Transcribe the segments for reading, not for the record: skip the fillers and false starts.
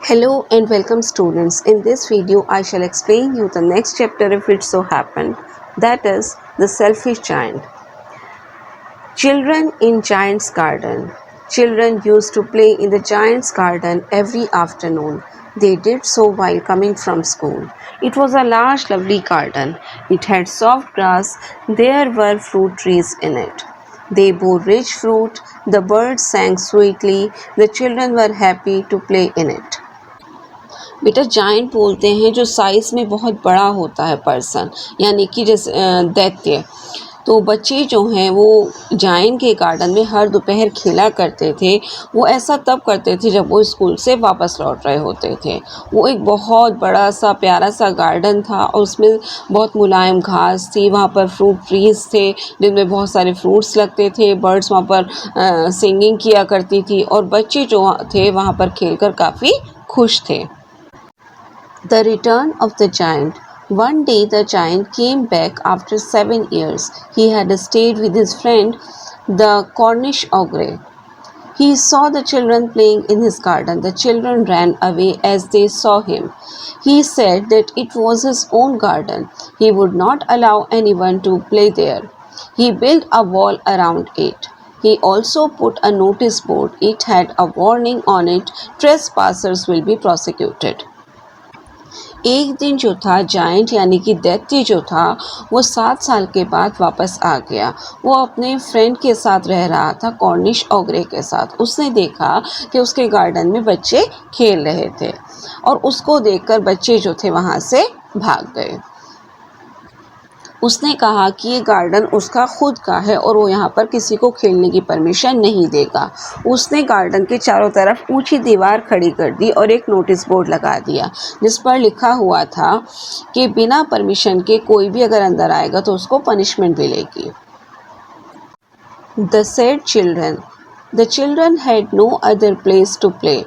Hello and welcome students. In this video I shall explain you the next chapter if it so happen, that is the selfish giant. Children in giant's garden. Children used to play in the giant's garden every afternoon. They did so while coming from school. It was a large lovely garden. It had soft grass. There were fruit trees in it. They bore rich fruit. The birds sang sweetly. The children were happy to play in it. बेटा giant बोलते हैं जो size में बहुत बड़ा होता है person, यानी कि जैसे दैत्य। तो बच्चे जो हैं वो जाइंट के गार्डन में हर दोपहर खेला करते थे। वो ऐसा तब करते थे जब वो स्कूल से वापस लौट रहे होते थे। वो एक बहुत बड़ा सा प्यारा सा गार्डन था और उसमें बहुत मुलायम घास थी। वहाँ पर फ्रूट ट्रीज थे जिनमें बहुत सारे फ्रूट्स लगते थे। बर्ड्स वहाँ पर सिंगिंग किया करती थी और बच्चे जो थे वहाँ पर खेलकर काफ़ी खुश थे। The return of the giant. One day the giant came back after 7 years. He had stayed with his friend, the Cornish ogre. He saw the children playing in his garden. The children ran away as they saw him. He said that it was his own garden. He would not allow anyone to play there. He built a wall around it. He also put a notice board. It had a warning on it. Trespassers will be prosecuted. एक दिन जो था giant यानी कि दैत्य जो था वो 7 साल के बाद वापस आ गया। वो अपने फ्रेंड के साथ रह रहा था, कॉर्निश ओग्रे के साथ। उसने देखा कि उसके गार्डन में बच्चे खेल रहे थे और उसको देखकर बच्चे जो थे वहाँ से भाग गए। उसने कहा कि ये गार्डन उसका खुद का है और वो यहाँ पर किसी को खेलने की परमिशन नहीं देगा। उसने गार्डन के चारों तरफ ऊंची दीवार खड़ी कर दी और एक नोटिस बोर्ड लगा दिया जिस पर लिखा हुआ था कि बिना परमिशन के कोई भी अगर अंदर आएगा तो उसको पनिशमेंट मिलेगी। The said children. The children had no other place to play.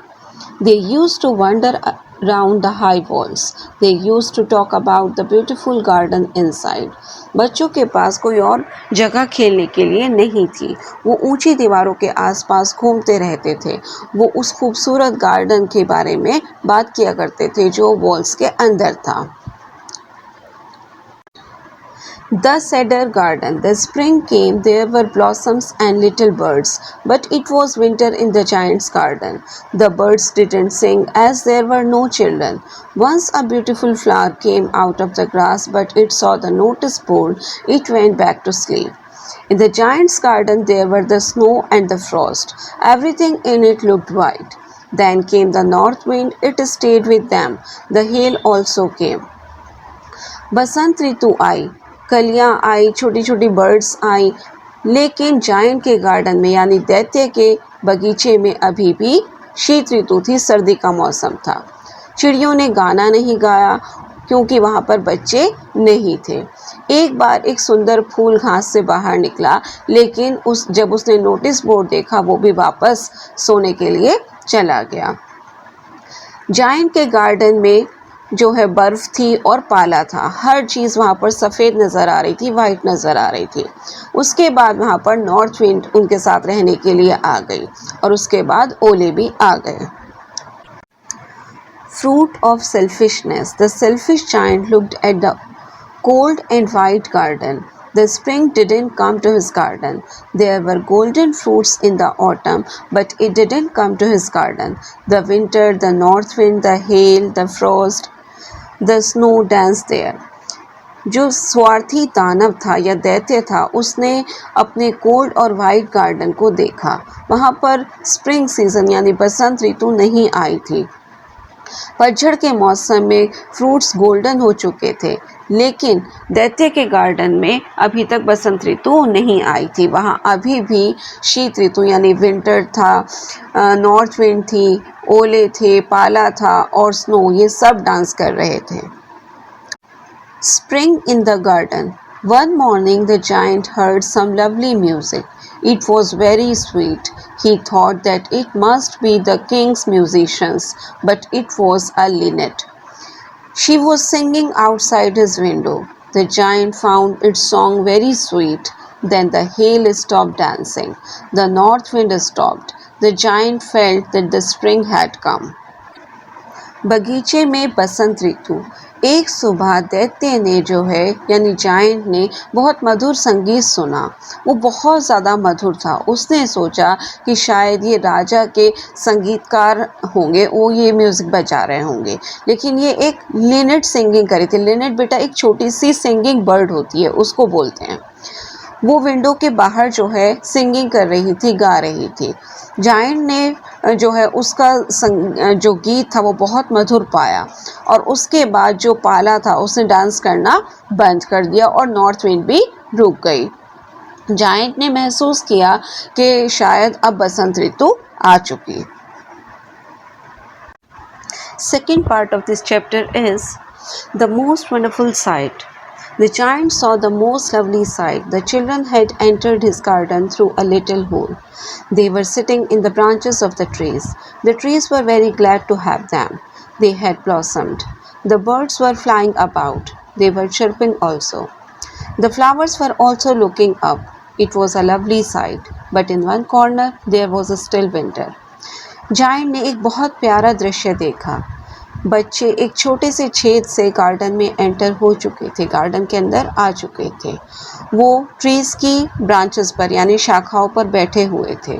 They used to wander around the high walls. They used to talk about the beautiful garden inside. बच्चों के पास कोई और जगह खेलने के लिए नहीं थी। वो ऊंची दीवारों के आसपास घूमते रहते थे। वो उस खूबसूरत गार्डन के बारे में बात किया करते थे जो वॉल्स के अंदर था। The cedar garden. The spring came, there were blossoms and little birds, but it was winter in the giant's garden. The birds didn't sing as there were no children. Once a beautiful flower came out of the grass, but it saw the notice board. It went back to sleep. In the giant's garden there were the snow and the frost. Everything in it looked white. Then came the north wind. It stayed with them. The hail also came. बसंत ऋतु आई, कलियां आई, छोटी छोटी birds आई, लेकिन giant के garden में यानी दैत्य के बगीचे में अभी भी शीत ऋतु थी, सर्दी का मौसम था। चिड़ियों ने गाना नहीं गाया क्योंकि वहाँ पर बच्चे नहीं थे। एक बार एक सुंदर फूल घास से बाहर निकला, लेकिन जब उसने नोटिस बोर्ड देखा वो भी वापस सोने के लिए चला गया। जायंट के गार्डन में जो है बर्फ थी और पाला था। हर चीज़ वहाँ पर सफ़ेद नज़र आ रही थी, वाइट नज़र आ रही थी। उसके बाद वहाँ पर नॉर्थ विंड उनके साथ रहने के लिए आ गई और उसके बाद ओले भी आ गए। Fruit of selfishness. The selfish giant looked at the cold and white garden. The spring didn't come to his garden. There were golden fruits in the autumn, but it didn't come to his garden. The winter, the north wind, the hail, the frost, the snow danced there. जो स्वार्थी दानव था या दैत्य था उसने अपने cold और वाइट गार्डन को देखा। वहाँ पर स्प्रिंग सीजन यानी बसंत ऋतु नहीं आई थी। पतझड़ के मौसम में फ्रूट्स गोल्डन हो चुके थे, लेकिन दैत्य के गार्डन में अभी तक बसंत ऋतु नहीं आई थी। वहाँ अभी भी शीत ऋतु यानी विंटर था, नॉर्थ विंड थी, ओले थे, पाला था और स्नो, ये सब डांस कर रहे थे। Spring in the garden. One morning the giant heard some lovely music. It was very sweet. He thought that it must be the king's musicians, but it was a linnet. She was singing outside his window. The giant found its song very sweet. Then the hail stopped dancing. The north wind stopped. The giant felt that the spring had come. बगीचे में बसंत ऋतु। एक सुबह दैत्य ने जो है यानी giant ने बहुत मधुर संगीत सुना। वो बहुत ज़्यादा मधुर था। उसने सोचा कि शायद ये राजा के संगीतकार होंगे, वो ये म्यूज़िक बजा रहे होंगे, लेकिन ये एक लिनेट सिंगिंग करी थी। लिनेट बेटा एक छोटी सी सिंगिंग बर्ड होती है, उसको बोलते हैं। वो विंडो के बाहर जो है सिंगिंग कर रही थी, गा रही थी। जायंट ने जो है उसका जो गीत था वो बहुत मधुर पाया, और उसके बाद जो पाला था उसने डांस करना बंद कर दिया और नॉर्थ विंड भी रुक गई। जायंट ने महसूस किया कि शायद अब बसंत ऋतु आ चुकी। Second part of this chapter is the most wonderful sight. The giant saw the most lovely sight. The children had entered his garden through a little hole. They were sitting in the branches of the trees. The trees were very glad to have them. They had blossomed. The birds were flying about. They were chirping also. The flowers were also looking up. It was a lovely sight. But in one corner there was a still winter. Giant ने एक बहुत प्यारा दृश्य देखा। बच्चे एक छोटे से छेद से गार्डन में एंटर हो चुके थे, गार्डन के अंदर आ चुके थे। वो ट्रीज़ की ब्रांचेस पर यानी शाखाओं पर बैठे हुए थे।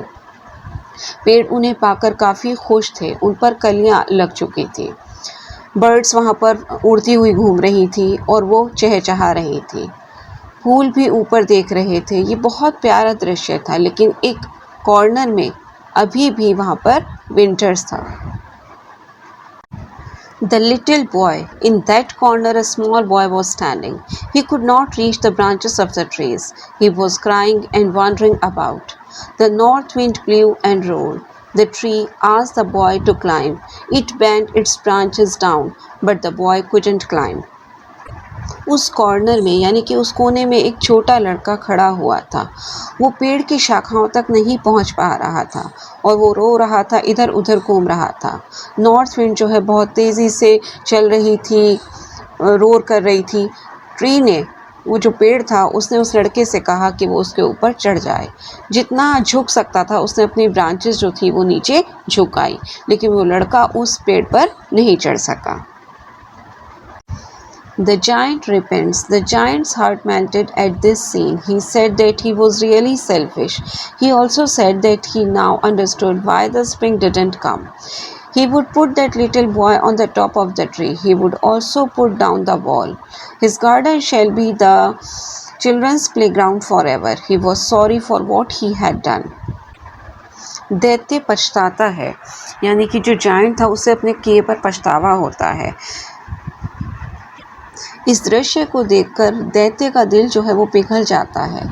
पेड़ उन्हें पाकर काफ़ी खुश थे, उन पर कलियां लग चुकी थी। बर्ड्स वहाँ पर उड़ती हुई घूम रही थी और वो चहचहा रही थी। फूल भी ऊपर देख रहे थे। ये बहुत प्यारा दृश्य था, लेकिन एक कॉर्नर में अभी भी वहाँ पर विंटर्स था। The little boy, in that corner a small boy was standing. He could not reach the branches of the trees. He was crying and wandering about. The north wind blew and roared. The tree asked the boy to climb. It bent its branches down, but the boy couldn't climb. उस corner में यानी कि उस कोने में एक छोटा लड़का खड़ा हुआ था। वो पेड़ की शाखाओं तक नहीं पहुंच पा रहा था और वो रो रहा था, इधर उधर घूम रहा था। नॉर्थ विंड जो है बहुत तेज़ी से चल रही थी, रोर कर रही थी। ट्री ने, वो जो पेड़ था, उसने उस लड़के से कहा कि वो उसके ऊपर चढ़ जाए। जितना झुक सकता था उसने अपनी ब्रांचेस जो थी वो नीचे झुकाई, लेकिन वो लड़का उस पेड़ पर नहीं चढ़ सका। The giant repents. The giant's heart melted at this scene. He said that he was really selfish. He also said that he now understood why the spring didn't come. He would put that little boy on the top of the tree. He would also put down the wall. His garden shall be the children's playground forever. He was sorry for what he had done. दैत्य पछताता है, यानी कि जो giant था उसे अपने किए पर पछतावा होता है। इस दृश्य को देखकर दैत्य का दिल जो है वो पिघल जाता है।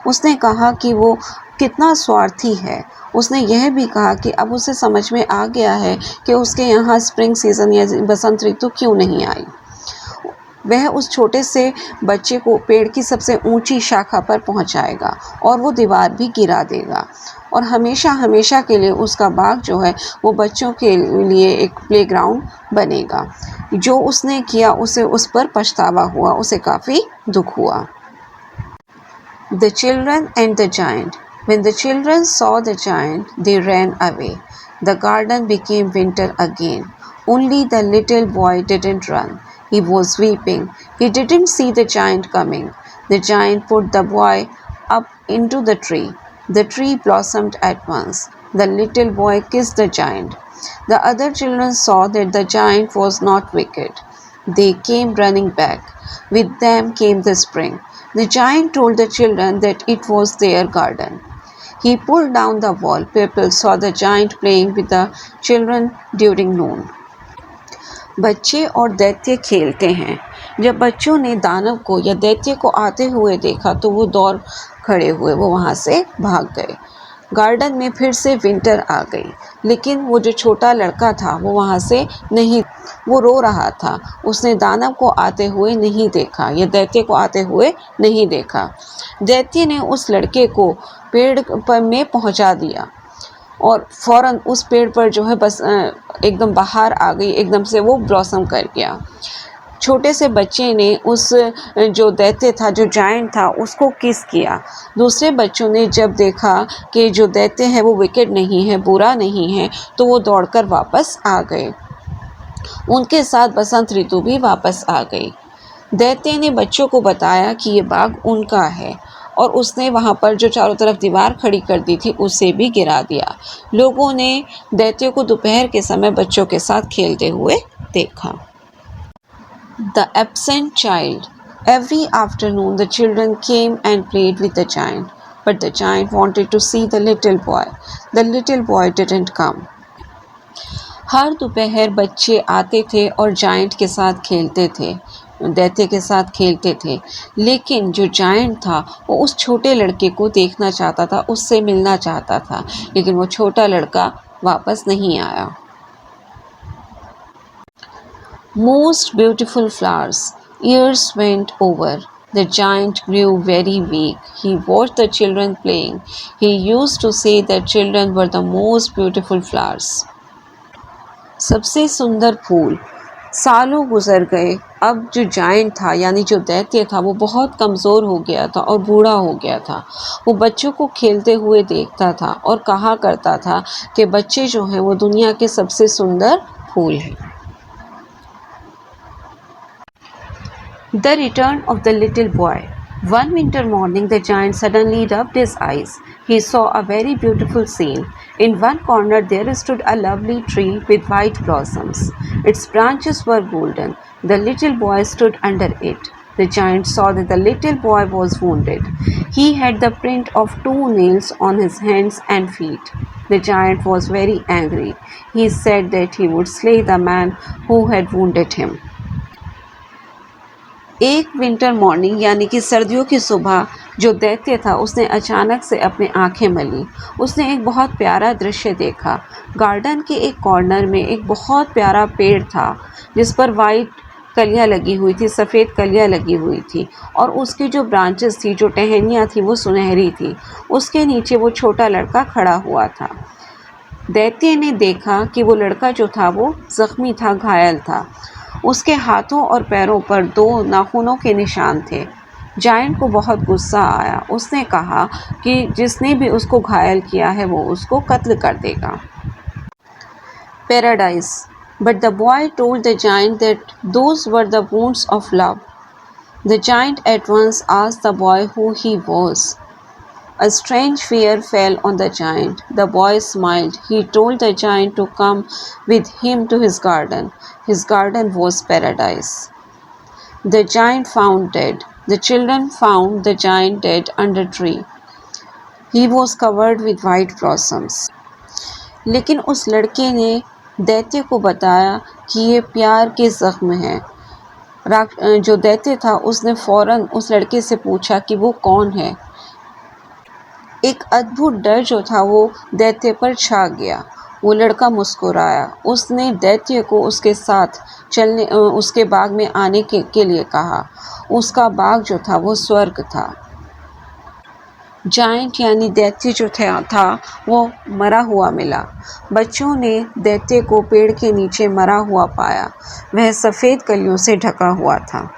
उसने कहा कि वो कितना स्वार्थी है। उसने यह भी कहा कि अब उसे समझ में आ गया है कि उसके यहाँ स्प्रिंग सीज़न या बसंत ऋतु क्यों नहीं आई। वह उस छोटे से बच्चे को पेड़ की सबसे ऊंची शाखा पर पहुंचाएगा और वो दीवार भी गिरा देगा, और हमेशा हमेशा के लिए उसका बाग जो है वो बच्चों के लिए एक प्लेग्राउंड बनेगा। जो उसने किया उसे उस पर पछतावा हुआ, उसे काफ़ी दुख हुआ। The children and the giant. When the children saw the giant, they ran away. The garden became winter again. Only the little boy didn't run. He was weeping. He didn't see the giant coming. The giant put the boy up into the tree. The tree blossomed at once. The little boy kissed the giant. The other children saw that the giant was not wicked. They came running back. With them came the spring. The giant told the children that it was their garden. He pulled down the wall. People saw the giant playing with the children during noon. बच्चे और दैत्य खेलते हैं। जब बच्चों ने दानव को या दैत्य को आते हुए देखा तो वो दौड़ खड़े हुए, वो वहाँ से भाग गए। गार्डन में फिर से विंटर आ गई, लेकिन वो जो छोटा लड़का था वो वहाँ से नहीं, वो रो रहा था। उसने दानव को आते हुए नहीं देखा या दैत्य को आते हुए नहीं देखा। दैत्य ने उस लड़के को पेड़ पर में पहुँचा दिया और फ़ौरन उस पेड़ पर जो है बस एकदम बाहर आ गई, एकदम से वो ब्लॉसम कर गया। छोटे से बच्चे ने उस जो दैत्य था, जो जायंट था, उसको किस किया। दूसरे बच्चों ने जब देखा कि जो दैत्य है वो विकेट नहीं है, बुरा नहीं है, तो वो दौड़कर वापस आ गए। उनके साथ बसंत ऋतु भी वापस आ गई। दैत्य ने बच्चों को बताया कि ये बाग उनका है और उसने वहाँ पर जो चारों तरफ दीवार खड़ी कर दी थी उसे भी गिरा दिया। लोगों ने दैत्य को दोपहर के समय बच्चों के साथ खेलते हुए देखा। The absent child. Every afternoon the children came and played with the giant, but the giant wanted to see the little boy. The little boy didn't come. हर दोपहर बच्चे आते थे और जायंट के साथ खेलते थे, दैत्य के साथ खेलते थे, लेकिन जो जायंट था वो उस छोटे लड़के को देखना चाहता था, उससे मिलना चाहता था, लेकिन वो छोटा लड़का वापस नहीं आया। Most beautiful flowers. Years went over. The giant grew very weak. He watched the children playing. He used to say that children were the most beautiful flowers. सबसे सुंदर फूल। सालों गुजर गए। अब जो जायंट था यानी जो दैत्य था वो बहुत कमज़ोर हो गया था और बूढ़ा हो गया था। वो बच्चों को खेलते हुए देखता था और कहा करता था कि बच्चे जो हैं वो दुनिया के सबसे सुंदर फूल हैं। The return of the little boy. One winter morning, the giant suddenly rubbed his eyes. He saw a very beautiful scene. In one corner, there stood a lovely tree with white blossoms. Its branches were golden. The little boy stood under it. The giant saw that the little boy was wounded. He had the print of 2 nails on his hands and feet. The giant was very angry. He said that he would slay the man who had wounded him. एक winter morning यानी कि सर्दियों की सुबह जो दैत्य था उसने अचानक से अपनी आंखें मली। उसने एक बहुत प्यारा दृश्य देखा। गार्डन के एक कॉर्नर में एक बहुत प्यारा पेड़ था जिस पर वाइट कलियां लगी हुई थी, सफ़ेद कलियां लगी हुई थी और उसकी जो ब्रांचेस थी, जो टहनियाँ थी वो सुनहरी थी। उसके नीचे वो छोटा लड़का खड़ा हुआ था। दैत्य ने देखा कि वो लड़का जो था वो ज़ख्मी था, घायल था। उसके हाथों और पैरों पर 2 नाखूनों के निशान थे। जायंट को बहुत गुस्सा आया। उसने कहा कि जिसने भी उसको घायल किया है वो उसको कत्ल कर देगा। Paradise. But the boy told the giant that those were the wounds of love. The giant at once asked the boy who he was. A strange fear fell on the giant. The boy smiled. He told the giant to come with him to his garden. His garden was paradise. The giant found dead. The children found the giant dead under a tree. He was covered with white blossoms. लेकिन उस लड़के ने दैत्य को बताया कि ये प्यार के ज़ख्म हैं। जो दैत्य था उसने फ़ौरन उस लड़के से पूछा कि वो कौन है। एक अद्भुत डर जो था वो दैत्य पर छा गया। वो लड़का मुस्कुराया। उसने दैत्य को उसके साथ उसके बाग में आने के लिए कहा। उसका बाग जो था वो स्वर्ग था। जायंट यानी दैत्य जो था वो मरा हुआ मिला। बच्चों ने दैत्य को पेड़ के नीचे मरा हुआ पाया। वह सफ़ेद कलियों से ढका हुआ था।